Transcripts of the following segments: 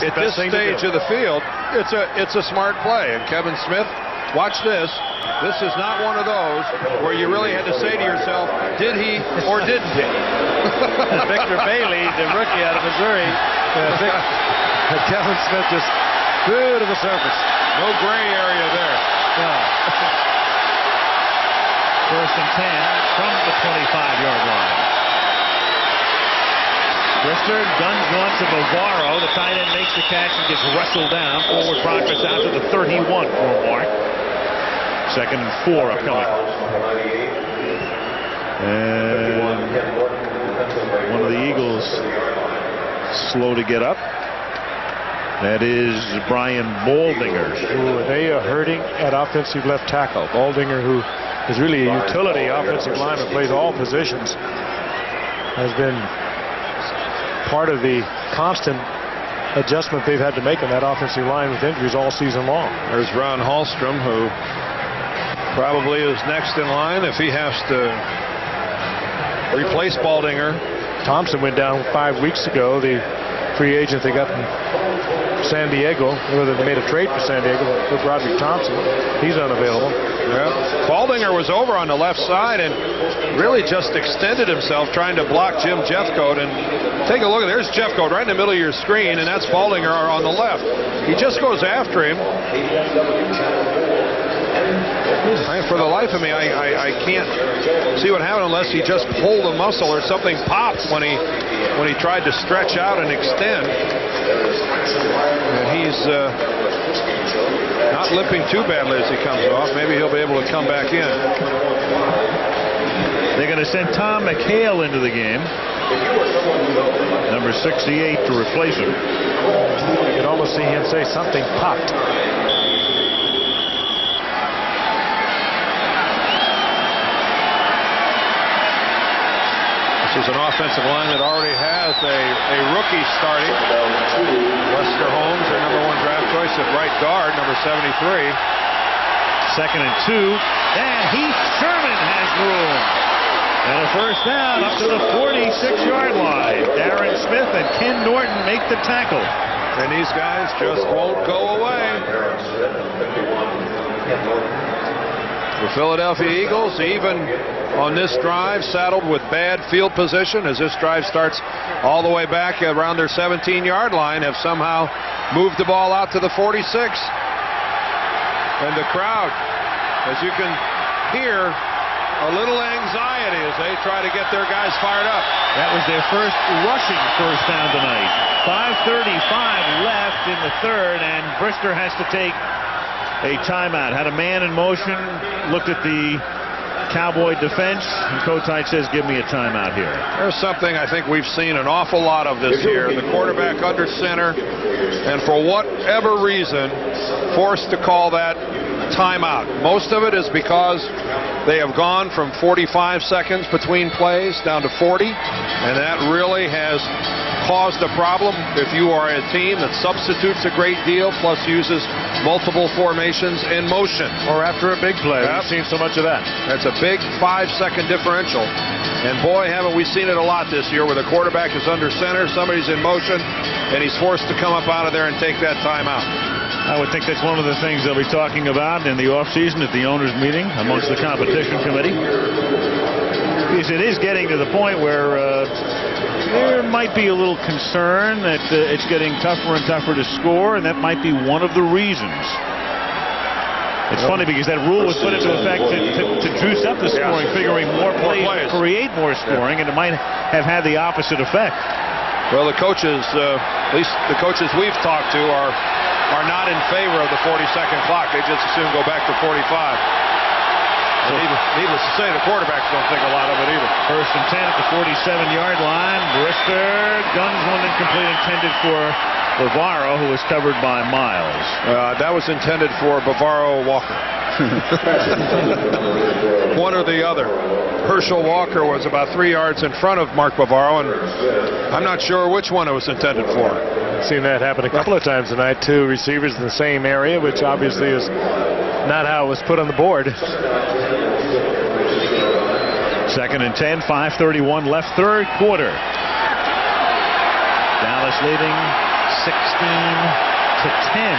at this stage of the field, it's a smart play. And Kevin Smith, watch this. This is not one of those where you really had to say to yourself, did he or didn't he? Victor Bailey, the rookie out of Missouri. Kevin Smith just threw to the surface. No gray area there. First and 10 from the 25-yard line. Brister guns one to Bavaro. The tight end makes the catch and gets wrestled down. Forward progress out to the 31 for a mark. Second and 4 upcoming. And one of the Eagles slow to get up. That is Brian Baldinger. They are hurting at offensive left tackle. Baldinger, who is really a utility offensive lineman, plays all positions, has been part of the constant adjustment they've had to make on that offensive line with injuries all season long. There's Ron Hallstrom, who probably is next in line if he has to replace Baldinger. Thompson went down 5 weeks ago, the free agent they got from San Diego. Whether they made a trade for San Diego with Roderick Thompson, he's unavailable. Yeah. Baldinger was over on the left side and really just extended himself trying to block Jim Jeffcoat. And take a look, there's Jeffcoat right in the middle of your screen, and that's Baldinger on the left. He just goes after him. For the life of me, I can't see what happened unless he just pulled a muscle or something popped when he tried to stretch out and extend. And he's not limping too badly as he comes off. Maybe he'll be able to come back in. They're going to send Tom McHale into the game, number 68, to replace him. You can almost see him say something popped. This is an offensive line that already has a rookie starting. Lester Holmes, their number 1 draft choice at right guard, number 73. Second and 2. And Heath Sherman has room. And a first down up to the 46-yard line. Darren Smith and Ken Norton make the tackle. And these guys just won't go away. The Philadelphia Eagles, even on this drive, saddled with bad field position as this drive starts all the way back around their 17-yard line, have somehow moved the ball out to the 46. And the crowd, as you can hear, a little anxiety as they try to get their guys fired up. That was their first rushing first down tonight. 5:35 left in the third, and Brister has to take a timeout. Had a man in motion, looked at the Cowboy defense, and Kotite says, give me a timeout here. There's something I think we've seen an awful lot of this year. The quarterback under center, and for whatever reason, forced to call that timeout. Most of it is because they have gone from 45 seconds between plays down to 40, and that really has caused a problem if you are a team that substitutes a great deal plus uses multiple formations in motion. Or after a big play. Yep. We've seen so much of that. That's a big 5-second differential. And boy, haven't we seen it a lot this year where the quarterback is under center, somebody's in motion, and he's forced to come up out of there and take that timeout. I would think that's one of the things they'll be talking about in the offseason at the owners' meeting amongst the competition committee. Because it is getting to the point where there might be a little concern that it's getting tougher and tougher to score, and that might be one of the reasons. It's funny because that rule was put into effect to juice up the scoring, figuring more plays to create more scoring, and it might have had the opposite effect. Well, the coaches, at least the coaches we've talked to, are not in favor of the 40-second clock. They just assume go back to 45. So needless to say, the quarterbacks don't think a lot of it either. First and 10 at the 47-yard line. Brister guns one incomplete, intended for Bavaro, who was covered by Miles. That was intended for Bavaro Walker. One or the other. Herschel Walker was about 3 yards in front of Mark Bavaro, and I'm not sure which one it was intended for. I've seen that happen a couple of times tonight. 2 receivers in the same area, which obviously is not how it was put on the board. Second and 10, 5:31 left, third quarter. Dallas leading 16-10.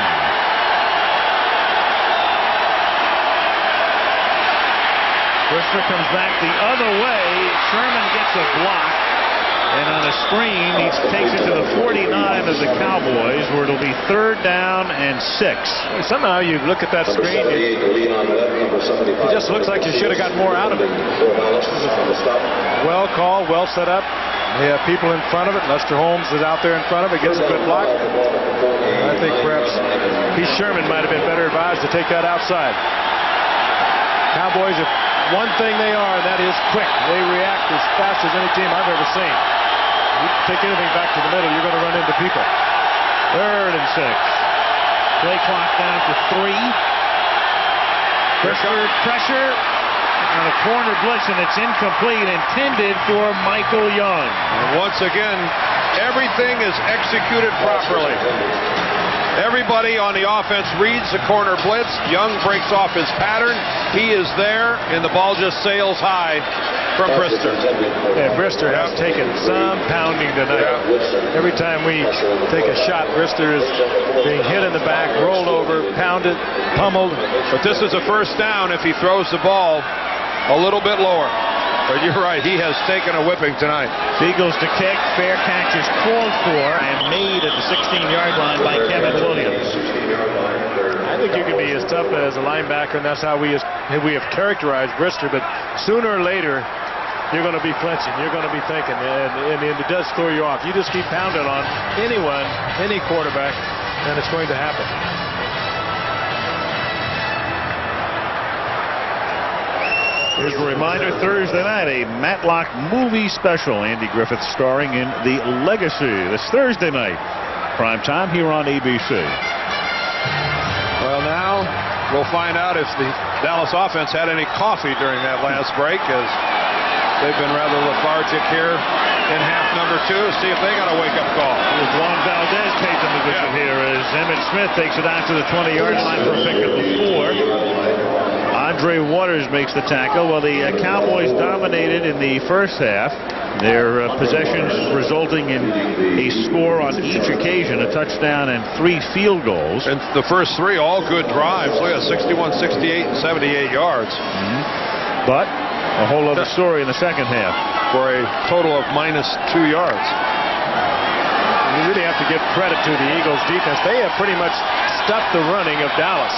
Brister comes back the other way. Sherman gets a block. And on a screen, he takes it to the 49 of the Cowboys, where it'll be 3rd down and 6. Somehow you look at that screen, it just looks like you should have got more out of it. Well called, well set up. They have people in front of it. Lester Holmes is out there in front of it, gets a good block. I think perhaps Keith Sherman might have been better advised to take that outside. Cowboys have one thing they are, and that is quick. They react as fast as any team I've ever seen. You take anything back to the middle, you're going to run into people. 3rd and 6. Play clock down to 3. Pressure on a corner blitz, and it's incomplete, intended for Michael Young. And once again, everything is executed properly. Everybody on the offense reads the corner blitz. Young breaks off his pattern. He is there, and the ball just sails high from Brister. Yeah, Brister has taken some pounding tonight. Yeah. Every time we take a shot, Brister is being hit in the back, rolled over, pounded, pummeled. But this is a 1st down if he throws the ball a little bit lower. But you're right, he has taken a whipping tonight. Eagles to kick. Fair catch is called for and made at the 16-yard line by Kevin Williams. I think you can be as tough as a linebacker, and that's how we have characterized Brister. But sooner or later, you're going to be flinching. You're going to be thinking, and it does throw you off. You just keep pounding on anyone, any quarterback, and it's going to happen. Here's a reminder, Thursday night, a Matlock movie special. Andy Griffith starring in The Legacy. This Thursday night, prime time here on ABC. Well, now we'll find out if the Dallas offense had any coffee during that last break, as they've been rather lethargic here in half number 2. See if they got a wake-up call. Juan Valdez takes the position here as Emmett Smith takes it out to the 20-yard line for a pickup of 4. Andre Waters makes the tackle. Well, the Cowboys dominated in the first half. Their possessions resulting in a score on each occasion, a touchdown and 3 field goals. And the first 3 all good drives. Look at 61, 68, and 78 yards. But a whole other story in the second half. For a total of -2 yards. You really have to give credit to the Eagles defense. They have pretty much stuffed the running of Dallas.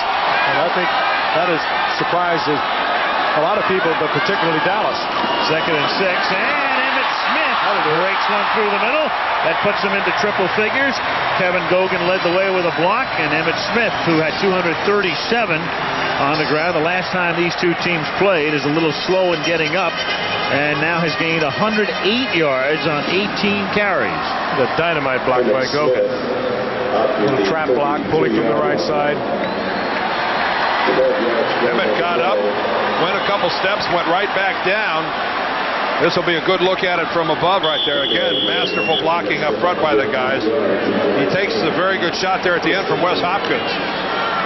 And I think that has surprised a lot of people, but particularly Dallas. 2nd and 6, and Emmett Smith breaks one through the middle. That puts him into triple figures. Kevin Gogan led the way with a block, and Emmett Smith, who had 237 on the ground the last time these two teams played, is a little slow in getting up, and now has gained 108 yards on 18 carries. The dynamite block by Gogan. Little trap block, pulling from the right side. Emmett got up, went a couple steps, went right back down. This will be a good look at it from above right there. Again, masterful blocking up front by the guys. He takes a very good shot there at the end from Wes Hopkins.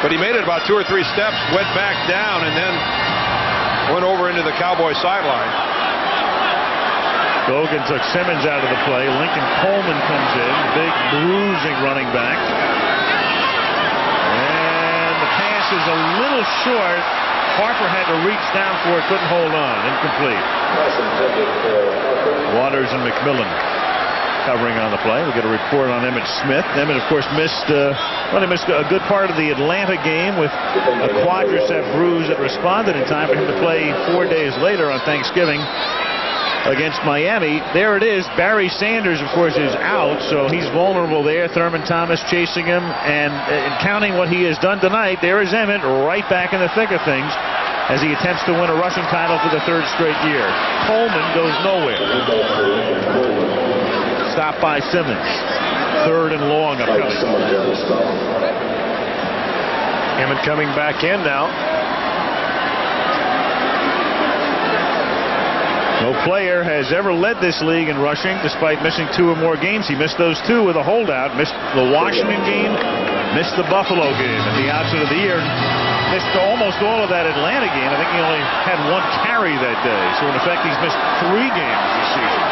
But he made it about 2 or 3 steps, went back down, and then went over into the Cowboy sideline. Gogan took Simmons out of the play. Lincoln Coleman comes in, big bruising running back. Is a little short. Harper had to reach down for it, couldn't hold on. Incomplete. Waters and McMillan covering on the play. We'll get a report on Emmett Smith. Emmett, of course, missed a good part of the Atlanta game with a quadricep bruise that responded in time for him to play 4 days later on Thanksgiving against Miami. There it is. Barry Sanders, of course, is out, so he's vulnerable there. Thurman Thomas chasing him, and counting what he has done tonight, there is Emmett right back in the thick of things as he attempts to win a rushing title for the 3rd straight year. Coleman goes nowhere. Stopped by Simmons. 3rd and long upcoming. Emmett coming back in now. No player has ever led this league in rushing despite missing 2 or more games. He missed those 2 with a holdout. Missed the Washington game, missed the Buffalo game at the outset of the year. Missed almost all of that Atlanta game. I think he only had 1 carry that day. So in effect, he's missed 3 games this season.